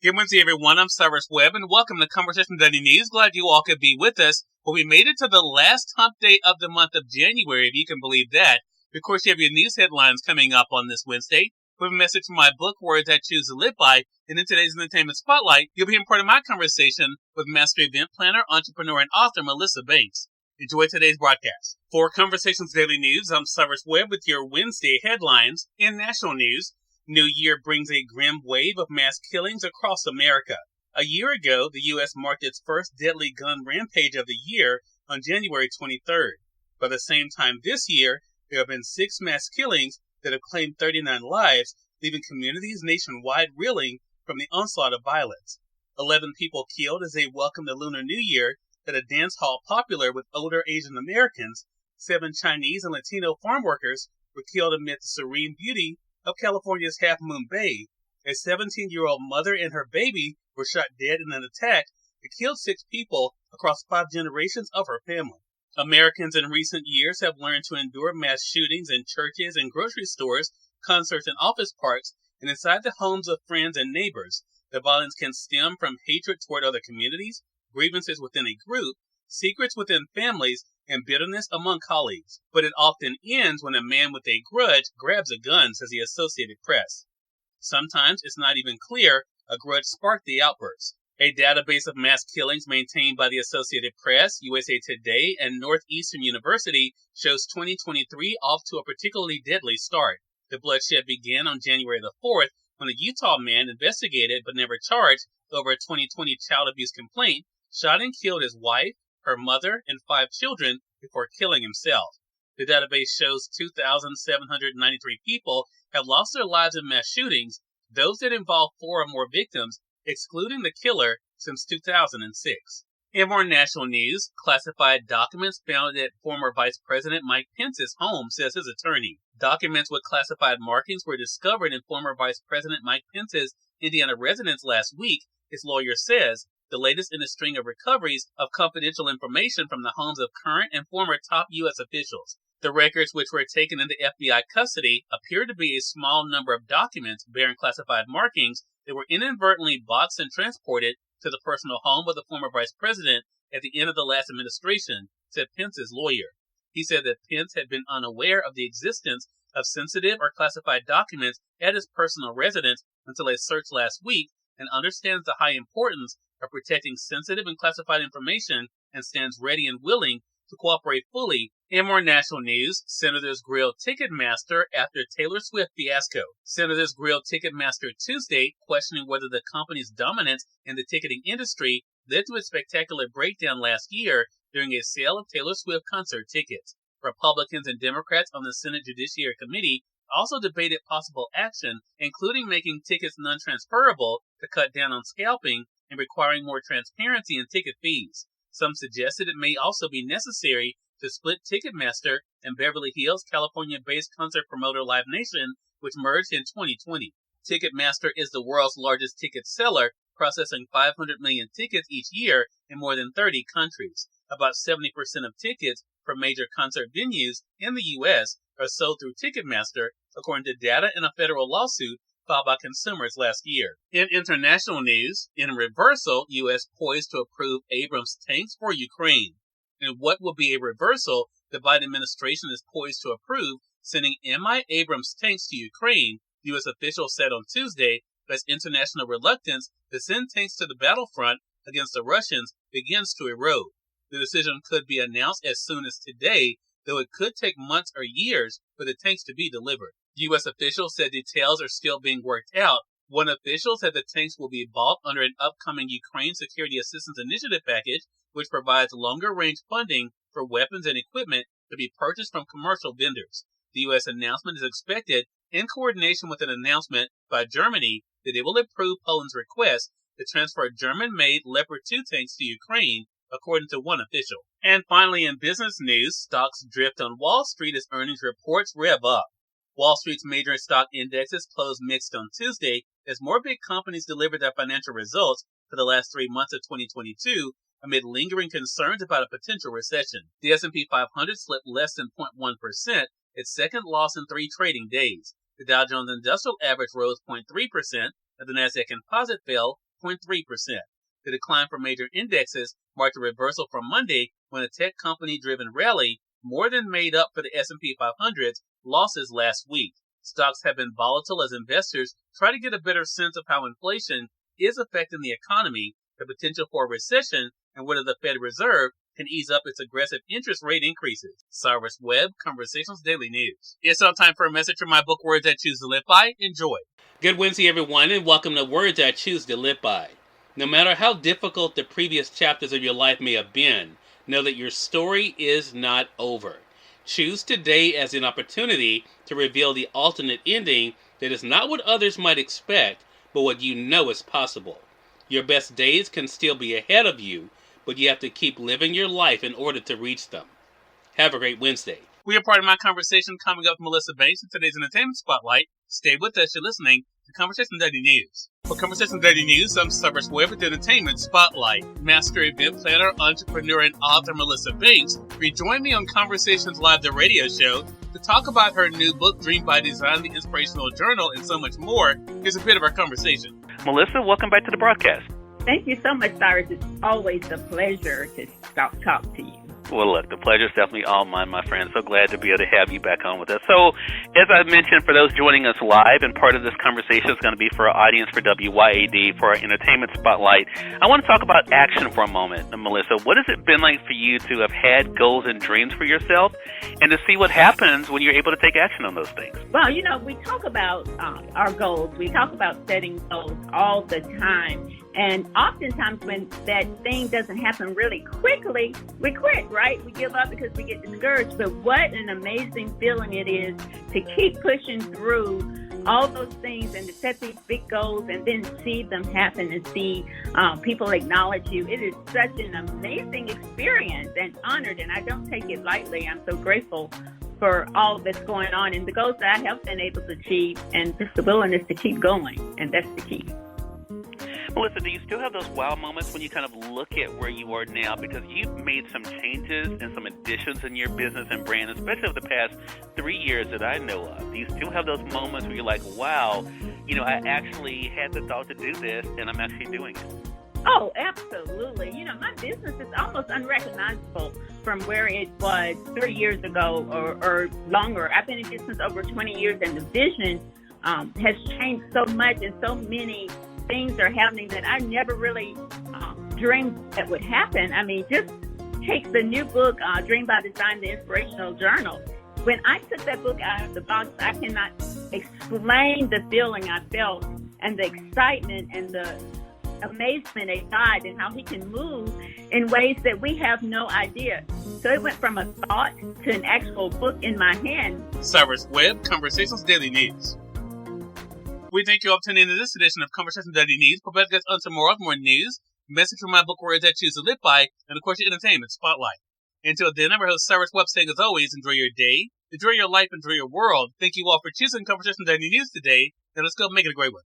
Good Wednesday, everyone. I'm Cyrus Webb, and welcome to Conversation Daily News. Glad you all could be with us. Well, we made it to the last hump day of the month of January, if you can believe that. Of course, you have your news headlines coming up on this Wednesday. We have a message from my book, Words I Choose to Live By. And in today's Entertainment Spotlight, you'll be hearing part of my conversation with master event planner, entrepreneur, and author Melissa Banks. Enjoy today's broadcast. For Conversations Daily News, I'm Cyrus Webb with your Wednesday headlines. In national news, New Year brings a grim wave of mass killings across America. A year ago, the U.S. marked its first deadly gun rampage of the year on January 23rd. By the same time this year, there have been 6 mass killings that have claimed 39 lives, leaving communities nationwide reeling from the onslaught of violence. 11 people killed as they welcomed the Lunar New Year at a dance hall popular with older Asian Americans. 7 Chinese and Latino farm workers were killed amid the serene beauty of California's Half Moon Bay. A 17-year-old mother and her baby were shot dead in an attack that killed 6 people across 5 generations of her family. Americans in recent years have learned to endure mass shootings in churches and grocery stores, concerts and office parks, and inside the homes of friends and neighbors. The violence can stem from hatred toward other communities, grievances within a group, secrets within families, and bitterness among colleagues. But it often ends when a man with a grudge grabs a gun, says the Associated Press. Sometimes it's not even clear a grudge sparked the outburst. A database of mass killings maintained by the Associated Press, USA Today, and Northeastern University shows 2023 off to a particularly deadly start. The bloodshed began on January the 4th when a Utah man investigated but never charged over a 2020 child abuse complaint, shot and killed his wife, her mother, and 5 children before killing himself. The database shows 2,793 people have lost their lives in mass shootings, those that involve 4 or more victims, excluding the killer, since 2006. In more national news, classified documents found at former Vice President Mike Pence's home, says his attorney. Documents with classified markings were discovered in former Vice President Mike Pence's Indiana residence last week, his lawyer says, the latest in a string of recoveries of confidential information from the homes of current and former top U.S. officials. The records, which were taken into FBI custody, appear to be a small number of documents bearing classified markings that were inadvertently boxed and transported to the personal home of the former vice president at the end of the last administration, said Pence's lawyer. He said that Pence had been unaware of the existence of sensitive or classified documents at his personal residence until a search last week and understands the high importance of protecting sensitive and classified information and stands ready and willing to cooperate fully. In more national news, Senators grill Ticketmaster after Taylor Swift fiasco. Senators grilled Ticketmaster Tuesday, questioning whether the company's dominance in the ticketing industry led to a spectacular breakdown last year during a sale of Taylor Swift concert tickets. Republicans and Democrats on the Senate Judiciary Committee also debated possible action, including making tickets non-transferable to cut down on scalping and requiring more transparency in ticket fees. Some suggested it may also be necessary to split Ticketmaster and Beverly Hills, California-based concert promoter Live Nation, which merged in 2020. Ticketmaster is the world's largest ticket seller, processing 500 million tickets each year in more than 30 countries. About 70% of tickets for major concert venues in the U.S. are sold through Ticketmaster, according to data in a federal lawsuit filed by consumers last year. In international news, in reversal, U.S. poised to approve Abrams tanks for Ukraine. In what will be a reversal, the Biden administration is poised to approve sending Mi Abrams tanks to Ukraine, U.S. officials said on Tuesday, as international reluctance to send tanks to the battlefront against the Russians begins to erode. The decision could be announced as soon as today, though it could take months or years for the tanks to be delivered. U.S. officials said details are still being worked out. One official said the tanks will be bought under an upcoming Ukraine Security Assistance Initiative package, which provides longer-range funding for weapons and equipment to be purchased from commercial vendors. The U.S. announcement is expected in coordination with an announcement by Germany that it will approve Poland's request to transfer German-made Leopard 2 tanks to Ukraine, according to one official. And finally, in business news, stocks drift on Wall Street as earnings reports rev up. Wall Street's major stock indexes closed mixed on Tuesday as more big companies delivered their financial results for the last 3 months of 2022 amid lingering concerns about a potential recession. The S&P 500 slipped less than 0.1%, its second loss in 3 trading days. The Dow Jones Industrial Average rose 0.3%, and the Nasdaq Composite fell 0.3%. The decline for major indexes marked a reversal from Monday when a tech company-driven rally more than made up for the S&P 500's losses last week. Stocks have been volatile as investors try to get a better sense of how inflation is affecting the economy, the potential for a recession, and whether the Federal Reserve can ease up its aggressive interest rate increases. Cyrus Webb, Conversations Daily News. It's now time for a message from my book, Words I Choose to Live By. Enjoy. Good Wednesday, everyone, and welcome to Words I Choose to Live By. No matter how difficult the previous chapters of your life may have been, know that your story is not over. Choose today as an opportunity to reveal the alternate ending that is not what others might expect, but what you know is possible. Your best days can still be ahead of you, but you have to keep living your life in order to reach them. Have a great Wednesday. We are part of my conversation coming up with Melissa Banks in today's Entertainment Spotlight. Stay with us. You're listening to Conversation Daily News. For Conversation Daily News, I'm Cyrus Webb with the Entertainment Spotlight. Master event planner, entrepreneur, and author Melissa Banks rejoined me on Conversations Live, the radio show, to talk about her new book, Dream by Design, the Inspirational Journal, and so much more. Here's a bit of our conversation. Melissa, welcome back to the broadcast. Thank you so much, Cyrus. It's always a pleasure to talk to you. Well, look, the pleasure is definitely all mine, my friend. So glad to be able to have you back on with us. So, as I mentioned, for those joining us live, and part of this conversation is going to be for our audience for WYAD, for our Entertainment Spotlight, I want to talk about action for a moment. Melissa, what has it been like for you to have had goals and dreams for yourself, and to see what happens when you're able to take action on those things? Well, we talk about our goals. We talk about setting goals all the time. And oftentimes when that thing doesn't happen really quickly, we quit, right? We give up because we get discouraged. But what an amazing feeling it is to keep pushing through all those things and to set these big goals and then see them happen and see people acknowledge you. It is such an amazing experience and honored, and I don't take it lightly. I'm so grateful for all that's going on and the goals that I have been able to achieve, and just the willingness to keep going, and that's the key. Melissa, do you still have those wow moments when you kind of look at where you are now? Because you've made some changes and some additions in your business and brand, especially over the past 3 years that I know of. Do you still have those moments where you're like, wow, I actually had the thought to do this, and I'm actually doing it? Oh, absolutely. My business is almost unrecognizable from where it was 3 years ago or longer. I've been in business over 20 years, and the vision has changed so much, and so many things are happening that I never really dreamed that would happen. I mean, just take the new book, Dream by Design, the Inspirational Journal. When I took that book out of the box, I cannot explain the feeling I felt and the excitement and the amazement at God and how He can move in ways that we have no idea. So it went from a thought to an actual book in my hand. Cyrus Webb, Conversations Daily News. We thank you all for tuning into this edition of Conversation Daily News. Prepare to get on tomorrow with more news, message from my book, Words I Choose to Live By, and of course your Entertainment Spotlight. Until then, I'm your host, Cyrus Webb, saying as always, enjoy your day, enjoy your life, enjoy your world. Thank you all for choosing Conversation Daily News today. Now let's go make it a great one.